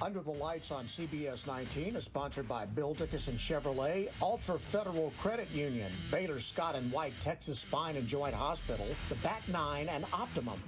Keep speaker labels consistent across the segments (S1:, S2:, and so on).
S1: Under the Lights on CBS19 is sponsored by Bill Dickinson Chevrolet, Ultra Federal Credit Union, Baylor Scott and White Texas Spine and Joint Hospital, the Back Nine, and Optimum.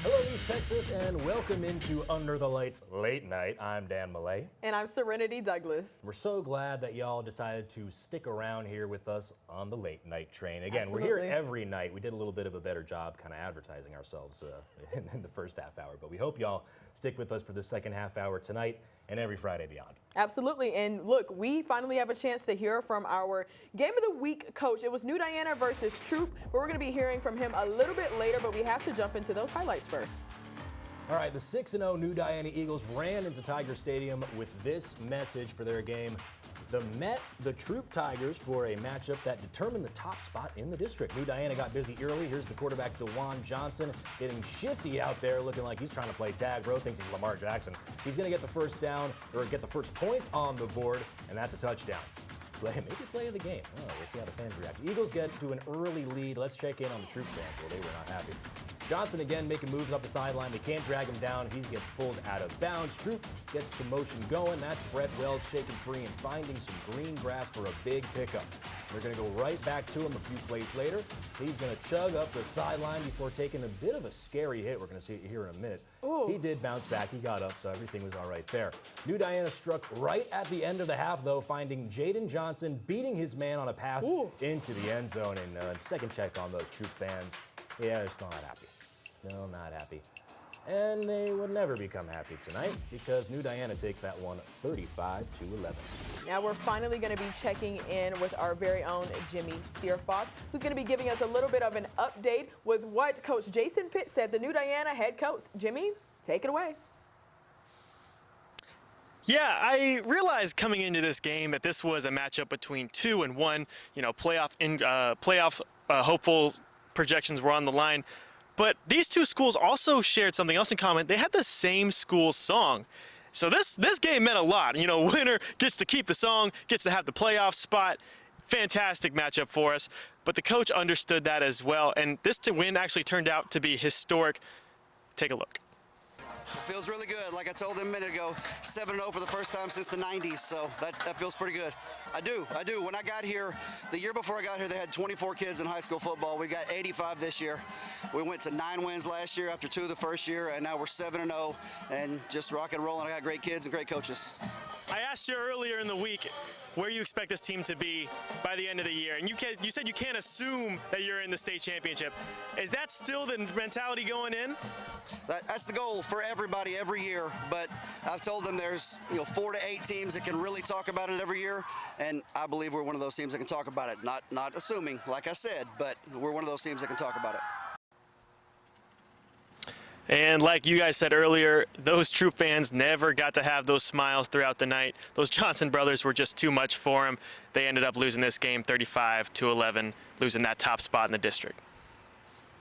S2: Hello, East Texas, and welcome into Under the Lights Late Night. I'm Dan Millay.
S3: And I'm Serenity Douglas.
S2: We're so glad that y'all decided to stick around here with us on the late night train. Again,
S3: Absolutely.
S2: We're here every night. We did a little bit of a better job kind of advertising ourselves in the first half hour, but we hope y'all stick with us for the second half hour tonight and every Friday beyond.
S3: Absolutely. And look, we finally have a chance to hear from our Game of the Week coach. It was New Diana versus Troop, but we're going to be hearing from him a little bit later, but we have to jump into those highlights first.
S2: All right, the 6-0 New Diana Eagles ran into Tiger Stadium with this message for their game. Met the Troop Tigers for a matchup that determined the top spot in the district. New Diana got busy early. Here's the quarterback, DeJuan Johnson, getting shifty out there, looking like he's trying to play tag. Bro thinks he's Lamar Jackson. He's going to get the first down, or get the first points on the board, and that's a touchdown. Maybe play of the game. Oh, we'll see how the fans react. Eagles get to an early lead. Let's check in on the Troop fans. Well, they were not happy. Johnson again making moves up the sideline. They can't drag him down. He gets pulled out of bounds. Troop gets the motion going. That's Brett Wells shaking free and finding some green grass for a big pickup. They're going to go right back to him a few plays later. He's going to chug up the sideline before taking a bit of a scary hit. We're going to see it here in a minute.
S3: Ooh.
S2: He did bounce back. He got up, so everything was all right there. New Diana struck right at the end of the half, though, finding Jaden Johnson beating his man on a pass into the end zone. And second check on those Troop fans. Yeah, they're still not happy. Still not happy. And they would never become happy tonight because New Diana takes that one 35-11.
S3: Now we're finally going to be checking in with our very own Jimmy Searfoss, who's going to be giving us a little bit of an update with what Coach Jason Pitt said, the New Diana head coach. Jimmy, take it away.
S4: Yeah, I realized coming into this game that this was a matchup between 2 and 1. You know, playoff hopeful projections were on the line. But these two schools also shared something else in common. They had the same school song. So this game meant a lot. You know, winner gets to keep the song, gets to have the playoff spot. Fantastic matchup for us. But the coach understood that as well. And this win actually turned out to be historic. Take a look.
S5: It feels really good. Like I told him a minute ago, 7-0 for the first time since the 90s, so that feels pretty good. I do. When I got here, the year before I got here, they had 24 kids in high school football. We got 85 this year. We went to 9 wins last year after 2 the first year, and now we're 7-0 and just rock and rolling. I got great kids and great coaches.
S4: I asked you earlier in the week where you expect this team to be by the end of the year, and you said you can't assume that you're in the state championship. Is that still the mentality going in?
S5: That's the goal for everybody every year, but I've told them there's 4 to 8 teams that can really talk about it every year, and I believe we're one of those teams that can talk about it. Not assuming, like I said, but we're one of those teams that can talk about it.
S4: And like you guys said earlier, those Troop fans never got to have those smiles throughout the night. Those Johnson brothers were just too much for them. They ended up losing this game 35-11, losing that top spot in the district.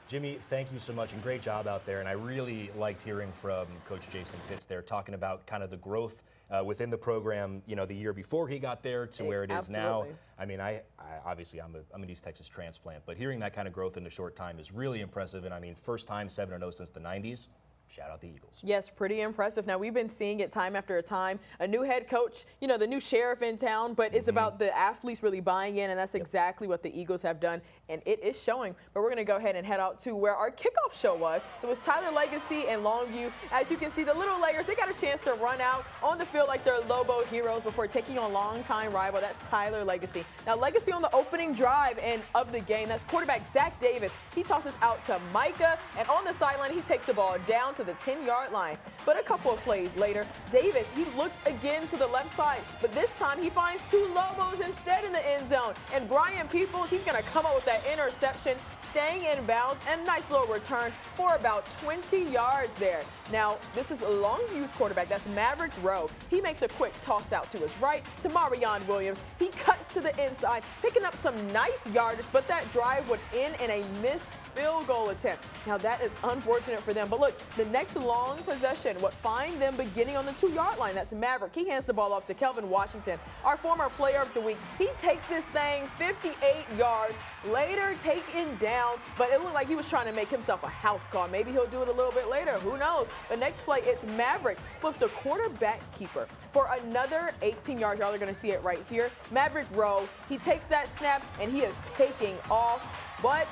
S2: Jimmy, thank you so much, and great job out there. And I really liked hearing from Coach Jason Pitts there, talking about kind of the growth within the program, you know, the year before he got there to where it is now. I mean, I obviously I'm an East Texas transplant, but hearing that kind of growth in a short time is really impressive. And I mean, first time 7-0 since the 90s. Shout out the Eagles.
S3: Yes, pretty impressive. Now, we've been seeing it time after time. A new head coach, you know, the new sheriff in town, but it's about the athletes really buying in, and that's exactly what the Eagles have done, and it is showing. But we're going to go ahead and head out to where our kickoff show was. It was Tyler Legacy and Longview. As you can see, the Little Layers, they got a chance to run out on the field like they're Lobo heroes before taking on longtime rival. That's Tyler Legacy. Now, Legacy on the opening drive of the game, that's quarterback Zach Davis. He tosses out to Micah, and on the sideline, he takes the ball down to the 10-yard line. But a couple of plays later, Davis, he looks again to the left side, but this time he finds 2 Lobos instead in the end zone. And Brian Peoples, he's going to come up with that interception, staying in bounds, and nice little return for about 20 yards there. Now, this is Longview's quarterback. That's Maverick Rowe. He makes a quick toss out to his right to Marion Williams. He cuts to the inside, picking up some nice yardage, but that drive would end in a missed field goal attempt. Now, that is unfortunate for them. But look, the the next long possession would find them beginning on the 2-yard line. That's Maverick. He hands the ball off to Kelvin Washington, our former player of the week. He takes this thing 58 yards, later taken down, but it looked like he was trying to make himself a house call. Maybe he'll do it a little bit later. Who knows? The next play, it's Maverick with the quarterback keeper for another 18 yards. Y'all are going to see it right here. Maverick Rowe, he takes that snap, and he is taking off, but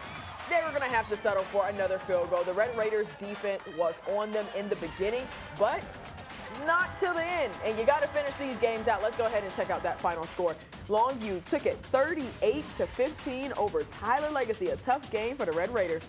S3: they were going to have to settle for another field goal. The Red Raiders defense was on them in the beginning, but not till the end. And you got to finish these games out. Let's go ahead and check out that final score. Longview took it 38-15 over Tyler Legacy. A tough game for the Red Raiders.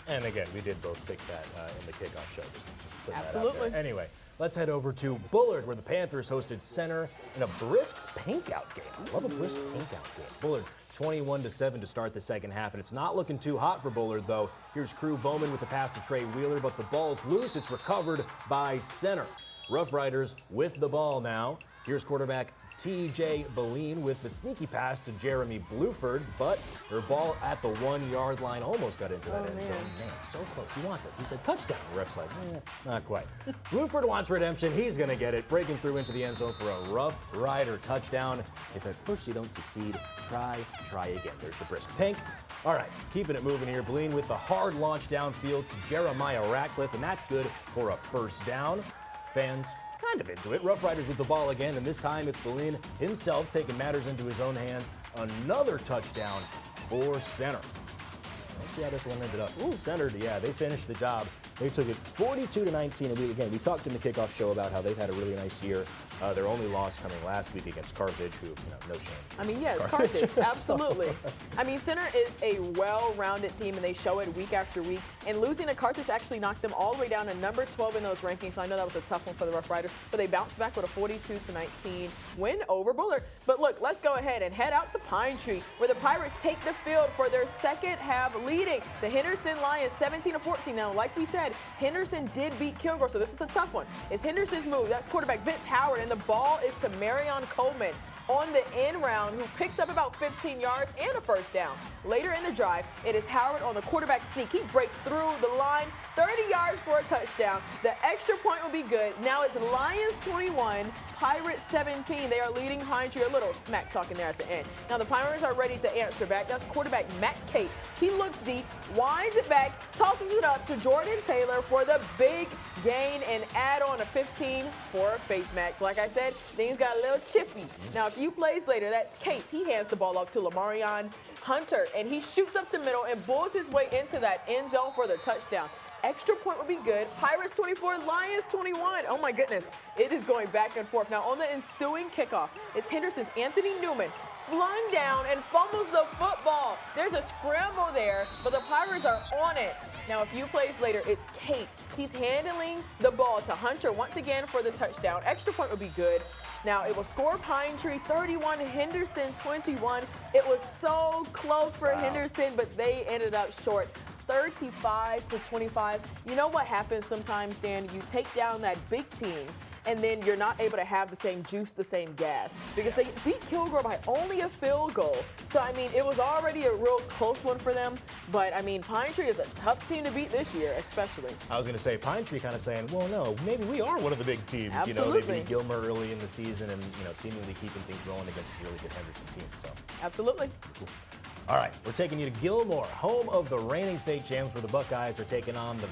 S2: And again, we did both pick that in the kickoff show. Just put that out
S3: Absolutely.
S2: there. Anyway, let's head over to Bullard, where the Panthers hosted Center in a brisk pink-out game. I love a brisk pink-out game. Bullard 21-7 to start the second half, and it's not looking too hot for Bullard, though. Here's Crew Bowman with the pass to Trey Wheeler, but the ball's loose. It's recovered by Center. Rough Riders with the ball now. Here's quarterback T.J. Boleen with the sneaky pass to Jeremy Bluford, but her ball at the 1-yard line almost got into that end zone. Man, so close. He wants it. He said touchdown. The ref's like, not quite. Bluford wants redemption. He's going to get it, breaking through into the end zone for a Rough Rider touchdown. If at first you don't succeed, try again. There's the brisk pink. All right, keeping it moving here. Boleen with the hard launch downfield to Jeremiah Ratcliffe, and that's good for a first down. Fans kind of into it. Rough Riders with the ball again, and this time it's Boleen himself taking matters into his own hands. Another touchdown for Center. Let's see how this one ended up. Center, yeah, they finished the job. They took it 42-19, and again, we talked in the kickoff show about how they've had a really nice year. Their only loss coming last week against Carthage, who, no shame.
S3: I mean, yes, Carthage, absolutely. I mean, Center is a well-rounded team, and they show it week after week. And losing to Carthage actually knocked them all the way down to number 12 in those rankings. So I know that was a tough one for the Rough Riders, but they bounced back with a 42-19 win over Bullard. But look, let's go ahead and head out to Pine Tree, where the Pirates take the field for their second half, leading the Henderson Lions 17-14. Now, like we said, Henderson did beat Kilgore, so this is a tough one. It's Henderson's move. That's quarterback Vince Howard, and the ball is to Marion Coleman on the end round, who picks up about 15 yards and a first down. Later in the drive, it is Howard on the quarterback sneak. He breaks through the line, 30 yards for a touchdown. The extra point will be good. Now it's Lions 21, Pirates 17. They are leading Pine Tree. A little smack talking there at the end. Now the Pirates are ready to answer back. That's quarterback Matt Cate. He looks deep, winds it back, tosses it up to Jordan Taylor for the big gain, and add on a 15 for a face mask. Like I said, things got a little chippy. Now, a few plays later, that's Case. He hands the ball off to Lamarion Hunter, and he shoots up the middle and bulls his way into that end zone for the touchdown. Extra point would be good. Pirates 24, Lions 21. Oh my goodness, it is going back and forth. Now on the ensuing kickoff, it's Henderson's Anthony Newman flung down and fumbles the football. There's a scramble there, but the Pirates are on it. Now a few plays later, it's Cate. He's handling the ball to Hunter once again for the touchdown. Extra point would be good. Now it will score Pine Tree 31, Henderson 21. It was so close for Henderson, but they ended up short. 35-25. You know what happens sometimes, Dan? You take down that big team, and then you're not able to have the same juice, the same gas, because they beat Kilgore by only a field goal. So, I mean, it was already a real close one for them, but, I mean, Pine Tree is a tough team to beat this year, especially.
S2: I was going to say, Pine Tree kind of saying, well, no, maybe we are one of the big teams.
S3: Absolutely.
S2: They beat Gilmer early in the season and, seemingly keeping things rolling against a really good Henderson team. So.
S3: Absolutely.
S2: Cool. All right, we're taking you to Gilmore, home of the reigning state champs, where the Buckeyes are taking on the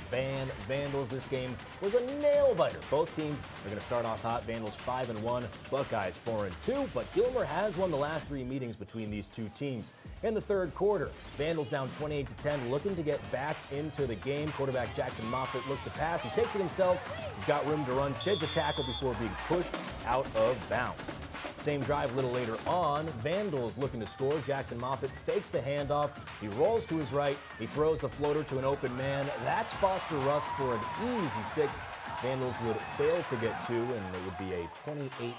S2: Vandals. This game was a nail-biter. Both teams are going to start off hot. Vandals 5-1, Buckeyes 4-2, but Gilmore has won the last 3 meetings between these two teams. In the third quarter, Vandals down 28-10, looking to get back into the game. Quarterback Jackson Moffitt looks to pass. He takes it himself. He's got room to run, sheds a tackle before being pushed out of bounds. Same drive a little later on, Vandals looking to score. Jackson Moffitt fakes the handoff. He rolls to his right. He throws the floater to an open man. That's Foster Rust for an easy 6. Vandals would fail to get 2, and it would be a 28-17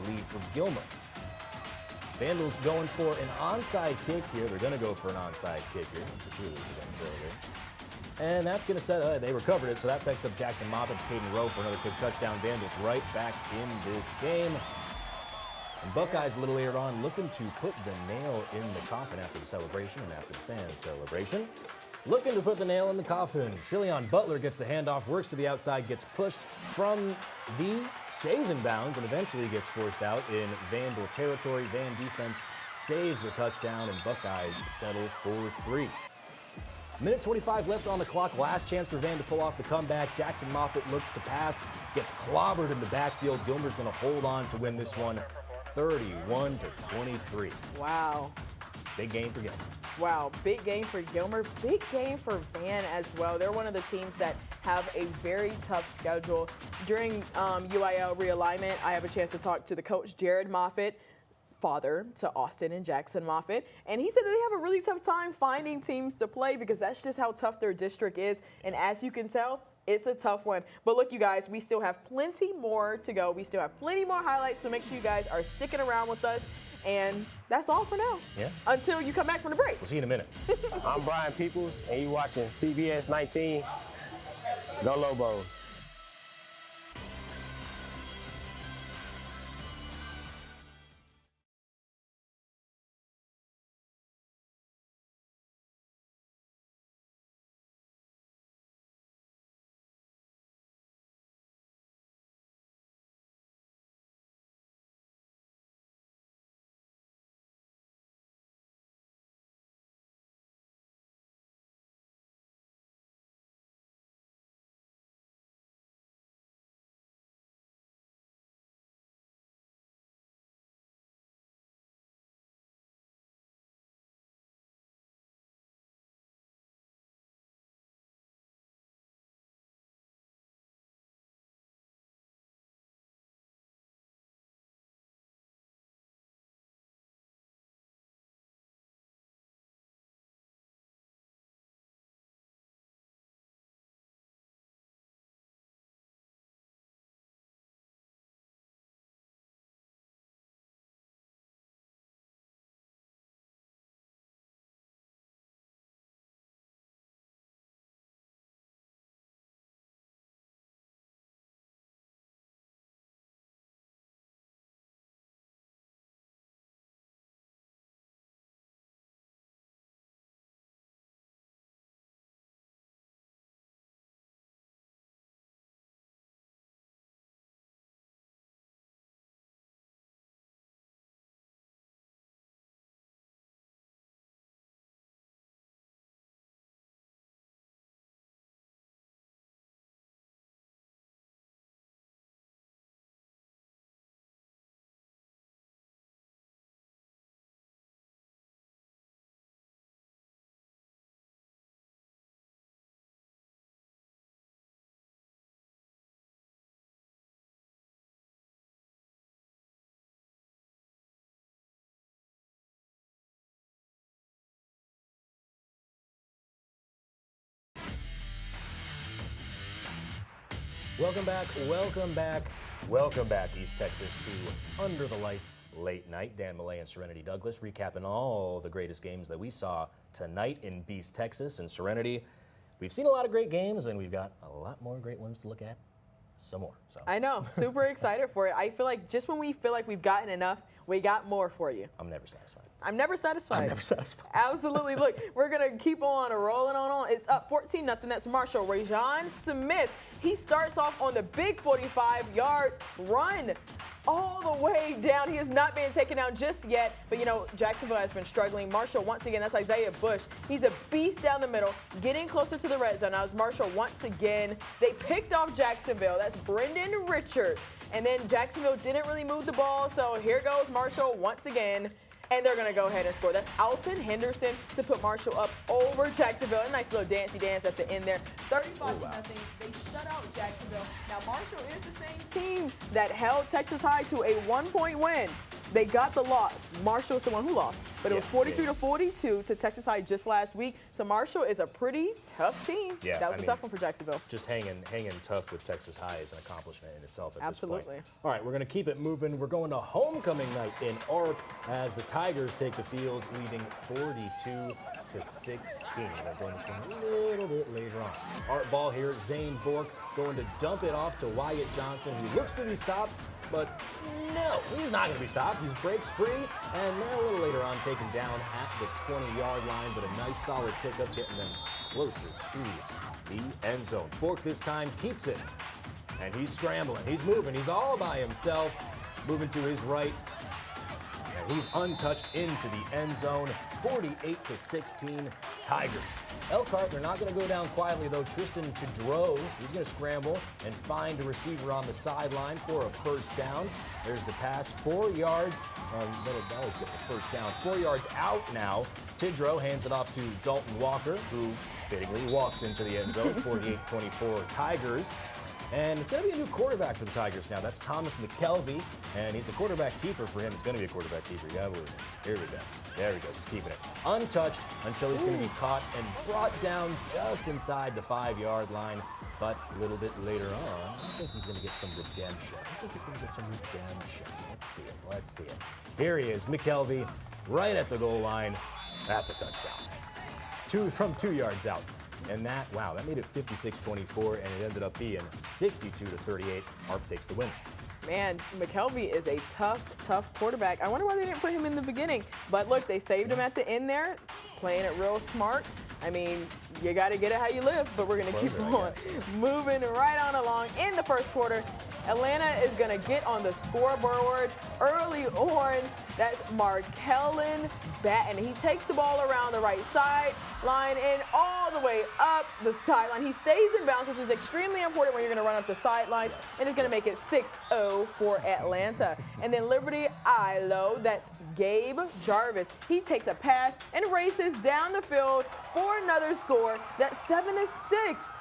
S2: lead for Gilmer. Vandals going for an onside kick here. They're going to go for an onside kick here. And that's going to set, they recovered it, so that takes up Jackson Moffitt to Caden Rowe for another quick touchdown. Vandals right back in this game. And Buckeyes a little later on looking to put the nail in the coffin after the celebration and after the fans' celebration. Looking to put the nail in the coffin. Trillion Butler gets the handoff, works to the outside, gets pushed from the, stays in bounds, and eventually gets forced out in Vandal territory. Van defense saves the touchdown, and Buckeyes settle for 3. Minute 25 left on the clock. Last chance for Van to pull off the comeback. Jackson Moffitt looks to pass, gets clobbered in the backfield. Gilmer's going to hold on to win this one 31-23.
S3: Wow.
S2: Big game for Gilmer.
S3: Wow, big game for Gilmer, big game for Van as well. They're one of the teams that have a very tough schedule. During UIL realignment, I have a chance to talk to the coach, Jared Moffitt, father to Austin and Jackson Moffitt, and he said that they have a really tough time finding teams to play because that's just how tough their district is, and as you can tell, it's a tough one. But look, you guys, we still have plenty more to go. We still have plenty more highlights, so make sure you guys are sticking around with us. And that's all for now.
S2: Yeah.
S3: Until you come back from the break.
S2: We'll see you in a minute.
S6: I'm Brian Peoples, and you're watching CBS19. Go Lobos.
S2: Welcome back, welcome back, welcome back, East Texas, to Under the Lights Late Night. Dan Millay and Serenity Douglas recapping all the greatest games that we saw tonight in Beast, Texas. And Serenity, we've seen a lot of great games, and we've got a lot more great ones to look at. Some more. So.
S3: I know, super excited for it. I feel like just when we feel like we've gotten enough, we got more for you.
S2: I'm never satisfied.
S3: I'm never satisfied.
S2: I'm never satisfied.
S3: Absolutely. Look, we're going to keep on rolling on. It's up 14-0. That's Marshall. Rajon Smith, he starts off on the big 45 yards run all the way down. He has not been taken down just yet, but you know, Jacksonville has been struggling. Marshall, once again, that's Isaiah Bush. He's a beast down the middle, getting closer to the red zone. Now it's Marshall once again. They picked off Jacksonville. That's Brendan Richards. And then Jacksonville didn't really move the ball, so here goes Marshall once again. And they're going to go ahead and score. That's Alton Henderson to put Marshall up over Jacksonville. A nice little dancey dance at the end there. 35-0. They shut out Jacksonville. Now, Marshall is the same team that held Texas High to a 1-point win. They got the loss. Marshall is the one who lost. But it was 43-42 to Texas High just last week. So Marshall is a pretty tough team.
S2: Yeah,
S3: that was a tough one for Jacksonville.
S2: Just hanging tough with Texas High is an accomplishment in itself at
S3: Absolutely.
S2: this point. All right, we're going to keep it moving. We're going to homecoming night in Ark as the Tigers take the field, leading 42-16. They'll join this one a little bit later on. Art ball here. Zane Bork going to dump it off to Wyatt Johnson, who looks to be stopped but no, he's not going to be stopped. He breaks free, and then a little later on taken down at the 20-yard line, but a nice solid pickup getting them closer to the end zone. Bork this time keeps it, and he's scrambling. He's moving. He's all by himself, moving to his right. And he's untouched into the end zone. 48-16 Tigers. Elkhart, they're not going to go down quietly, though. Tristan Chidrow, he's going to scramble and find a receiver on the sideline for a first down. There's the pass, 4 yards, and that'll get the first down. 4 yards out now. Tidrow hands it off to Dalton Walker, who fittingly walks into the end zone. 48-24 Tigers. And it's going to be a new quarterback for the Tigers now. That's Thomas McKelvey, and he's a quarterback keeper for him. It's going to be a quarterback keeper. You gotta believe it. Here we go. There we go. Just keeping it untouched until he's going to be caught and brought down just inside the 5-yard line. But a little bit later on, I think he's going to get some redemption. Let's see it. Let's see it. Here he is, McKelvey, right at the goal line. That's a touchdown. From 2 yards out. And that made it 56-24, and it ended up being 62-38. Harp takes the win.
S3: Man, McKelvey is a tough quarterback. I wonder why they didn't put him in the beginning. But look, they saved him at the end there, playing it real smart. I mean, you got to get it how you live, but we're going to keep on moving right on along. In the first quarter, Atlanta is going to get on the scoreboard early on. That's Markellen Batten. He takes the ball around the right sideline and all the way up the sideline. He stays in bounds, which is extremely important when you're going to run up the sideline, and it's going to make it 6-0 for Atlanta. And then Liberty Ilo, that's Gabe Jarvis. He takes a pass and races down the field for another score. That's 7-6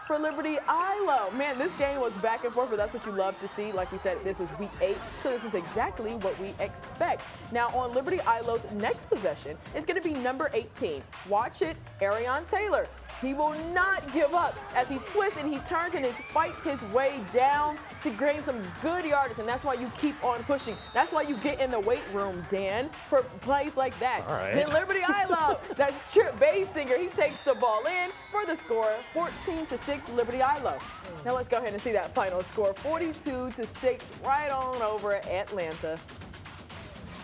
S3: for Liberty Ilo. Man, this game was back and forth, but that's what you love to see. Like we said, this is week 8, so this is exactly what we expect. Now, on Liberty Ilo's next possession, it's going to be number 18. Watch it, Arion Taylor. He will not give up as he twists and he turns and he fights his way down to gain some good yardage, and that's why you keep on pushing. That's why you get in the weight room, Dan, for plays like that.
S2: All right.
S3: Then Liberty Ilo, that's Trip Basinger. He takes the ball in for the score, 14-6 Liberty Ilo. Now let's go ahead and see that final score, 42-6, right on over Atlanta.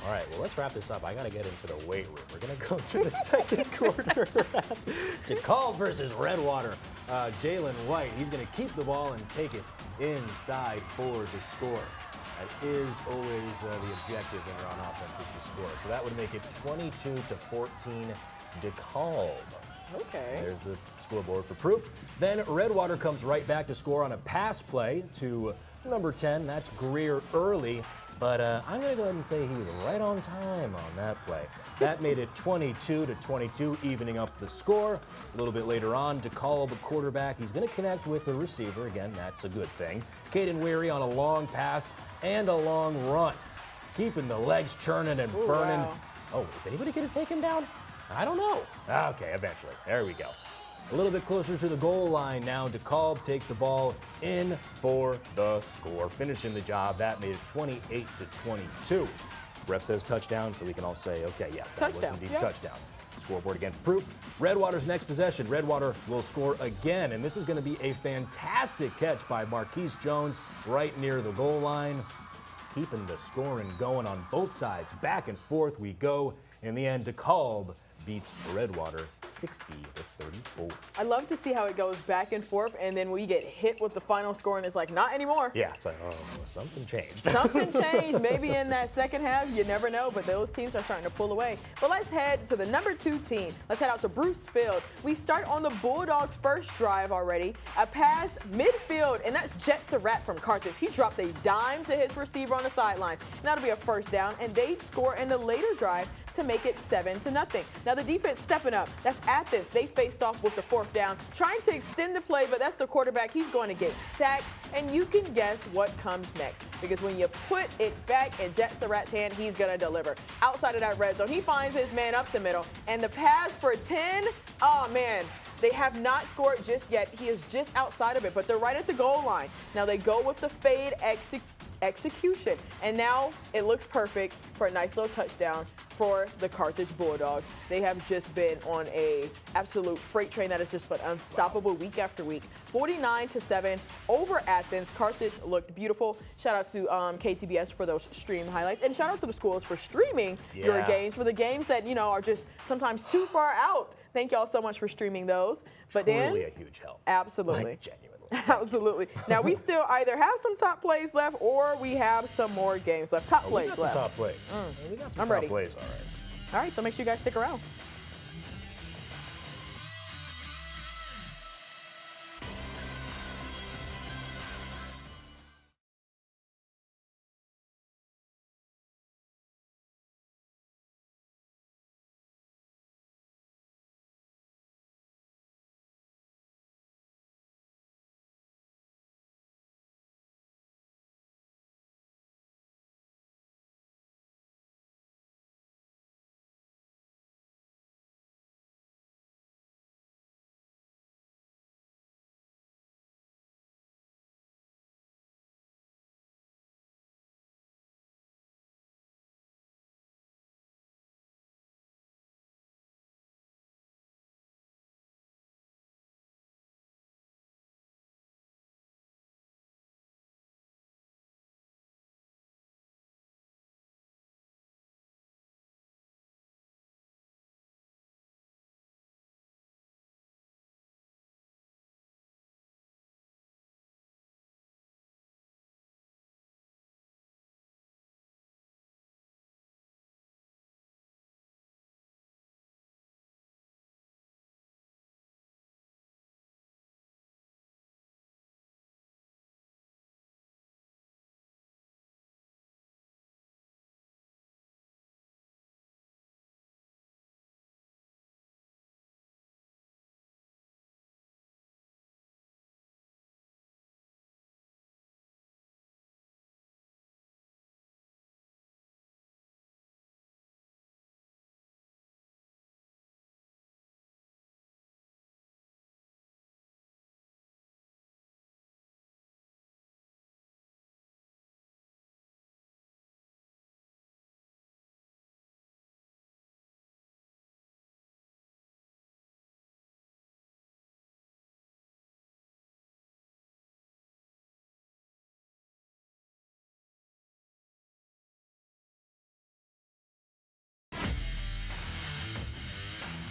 S2: All right, well, let's wrap this up. I got to get into the weight room. We're going to go to the second quarter. DeKalb versus Redwater. Jalen White, he's going to keep the ball and take it inside for the score. That is always the objective when you're on offense, is to score. So that would make it 22-14 DeKalb.
S3: Okay.
S2: There's the scoreboard for proof. Then Redwater comes right back to score on a pass play to number 10. That's Greer Early. But I'm going to go ahead and say he was right on time on that play. That made it 22-22, evening up the score. A little bit later on, DeKalb, a quarterback, he's going to connect with the receiver. Again, that's a good thing. Caden Weary on a long pass and a long run. Keeping the legs churning and burning.
S3: Wow.
S2: Oh, is anybody going to take him down? I don't know. Okay, eventually. There we go. A little bit closer to the goal line now. DeKalb takes the ball in for the score, finishing the job. That made it 28-22. Ref says touchdown, so we can all say, okay, yes, that was indeed a touchdown. Scoreboard again for proof. Redwater's next possession. Redwater will score again, and this is going to be a fantastic catch by Marquise Jones right near the goal line, keeping the scoring going on both sides. Back and forth we go. In the end, DeKalb beats Redwater 60-34.
S3: I love to see how it goes back and forth, and then we get hit with the final score, and it's like, not anymore.
S2: Yeah, it's like, oh, something changed.
S3: Something changed. Maybe in that second half, you never know, but those teams are starting to pull away. But let's head to the number 2 team. Let's head out to Bruce Field. We start on the Bulldogs' first drive already. A pass midfield, and that's Jet Surratt from Carthage. He drops a dime to his receiver on the sideline. That'll be a first down, and they score in the later drive to make it 7-0. Now the defense stepping up. That's Athens. They faced off with the 4th down, trying to extend the play, but that's the quarterback. He's going to get sacked, and you can guess what comes next. Because when you put it back in Jet Surratt's hand, he's going to deliver. Outside of that red zone, he finds his man up the middle, and the pass for 10, oh man. They have not scored just yet. He is just outside of it, but they're right at the goal line. Now they go with the fade execution, and now it looks perfect for a nice little touchdown for the Carthage Bulldogs. They have just been on a absolute freight train that has just been unstoppable week after week. 49-7 over Athens. Carthage looked beautiful. Shout out to KTBS for those stream highlights, and shout out to the schools for streaming your games, for the games that are just sometimes too far out. Thank y'all so much for streaming those. But
S2: Truly a huge help.
S3: Absolutely.
S2: Like, genuinely.
S3: Absolutely. Now, we still either have some top plays left or we have some more games left. Top plays
S2: we got
S3: left.
S2: Some top plays. We got some
S3: I'm
S2: top
S3: ready.
S2: plays, all right.
S3: All right, so make sure you guys stick around.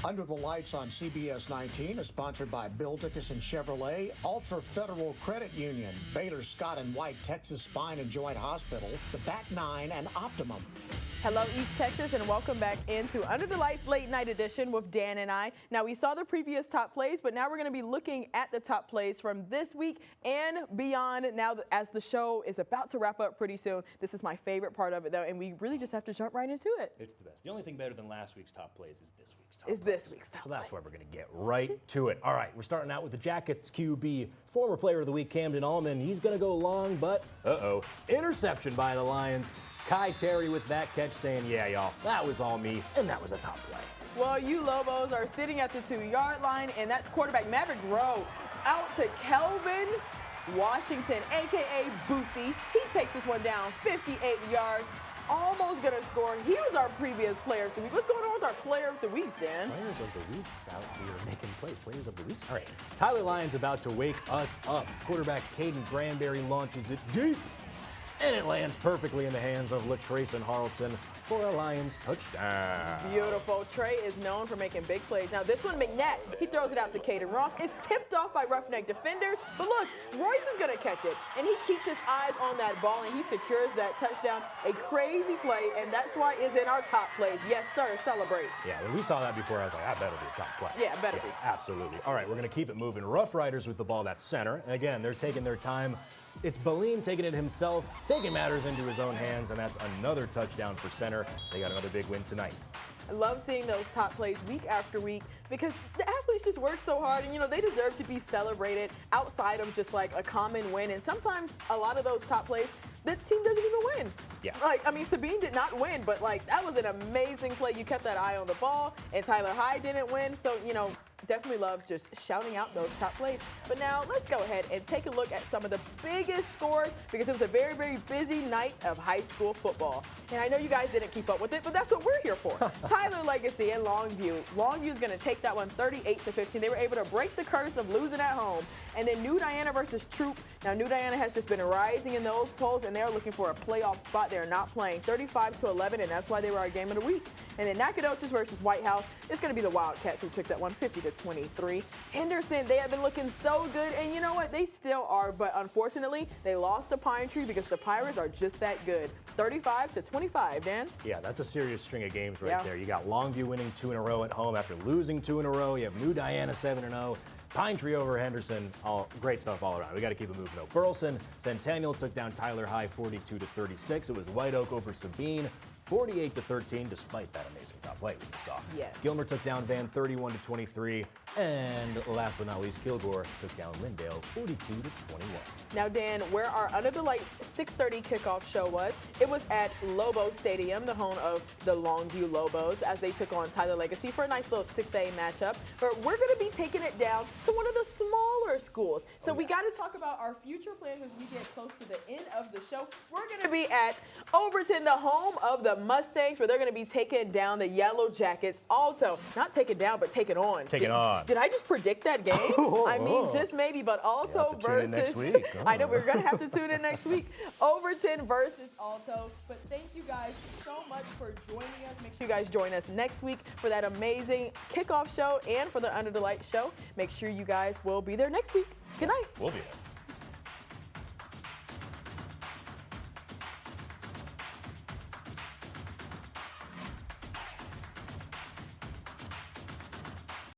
S1: Under the Lights on CBS19 is sponsored by Bill Dickinson Chevrolet, Ultra Federal Credit Union, Baylor Scott and White Texas Spine and Joint Hospital, the Back 9, and Optimum.
S3: Hello, East Texas, and welcome back into Under the Lights Late Night Edition with Dan and I. Now, we saw the previous top plays, but now we're going to be looking at the top plays from this week and beyond. Now, as the show is about to wrap up pretty soon, this is my favorite part of it, though, and we really just have to jump right into it.
S2: It's the best. The only thing better than last week's top plays is this week's top plays. So that's why we're going to get right to it. All right, we're starting out with the Jackets QB, former Player of the Week, Camden Allman. He's going to go long, but interception by the Lions. Kai Terry with that catch saying, yeah, y'all, that was all me, and that was a top play.
S3: Well, you Lobos are sitting at the 2-yard line, and that's quarterback Maverick Rowe out to Kelvin Washington, a.k.a. Boosie. He takes this one down 58 yards, almost going to score. He was our previous Player of the Week. What's going on with our Player of the Weeks, Dan?
S2: Players of the Weeks out here making plays. Players of the Weeks. All right, Tyler Lyon's about to wake us up. Quarterback Caden Granberry launches it deep, and it lands perfectly in the hands of LaTrayson Harrelson for a Lions touchdown.
S3: Beautiful. Trey is known for making big plays. Now this one, McNatt, he throws it out to Caden Ross. It's tipped off by roughneck defenders, but look, Royce is going to catch it, and he keeps his eyes on that ball, and he secures that touchdown. A crazy play, and that's why it's in our top plays. Yes, sir, celebrate.
S2: Yeah, when we saw that before, I was like, that better be a top play.
S3: Yeah, better be.
S2: Absolutely. All right, we're going to keep it moving. Rough Riders with the ball, that's center. And again, they're taking their time. It's Baleen taking it himself, taking matters into his own hands, and that's another touchdown for center. They got another big win tonight.
S3: I love seeing those top plays week after week because the athletes just work so hard, and they deserve to be celebrated outside of just like a common win. And sometimes a lot of those top plays, the team doesn't even win.
S2: Yeah.
S3: Sabine did not win, but that was an amazing play. You kept that eye on the ball, and Tyler Hyde didn't win. So, definitely loves just shouting out those top plays. But now let's go ahead and take a look at some of the biggest scores because it was a very, very busy night of high school football. And I know you guys didn't keep up with it, but that's what we're here for. Tyler Legacy and Longview. Longview is going to take that one 38-15. They were able to break the curse of losing at home. And then New Diana versus Troop. Now, New Diana has just been rising in those polls, and they're looking for a playoff spot. They're not playing 35-11, and that's why they were our game of the week. And then Nacogdoches versus White House. It's going to be the Wildcats who took that one 50-23. Henderson, they have been looking so good, and you know what? They still are, but unfortunately, they lost to Pine Tree because the Pirates are just that good. 35-25, Dan?
S2: Yeah, that's a serious string of games right there. You got Longview winning 2 in a row at home after losing 2 in a row. You have New Diana 7-0. Pine Tree over Henderson, all great stuff all around. We got to keep it moving though. Burleson Centennial took down Tyler High 42-36. It was White Oak over Sabine 48-13, despite that amazing top play we just saw.
S3: Yes.
S2: Gilmer took down Van 31-23, and last but not least, Kilgore took down Lindale 42-21.
S3: Now, Dan, where our Under the Lights 6:30 kickoff show was, it was at Lobo Stadium, the home of the Longview Lobos, as they took on Tyler Legacy for a nice little 6A matchup. But we're going to be taking it down to one of the smaller schools. So we got to talk about our future plans as we get close to the end of the show. We're going to be at Overton, the home of the Mustangs, where they're going to be taking down the Yellow Jackets. Also, not taking down, but taking on.
S2: Taking on.
S3: Did I just predict that game? I mean, just maybe, but also
S2: versus. Next week.
S3: I know we're going to have to tune in next week. Overton versus Alto. But thank you guys so much for joining us. Make sure you guys join us next week for that amazing kickoff show and for the Under the Lights show. Make sure you guys will be there next week. Good night.
S2: We'll be there.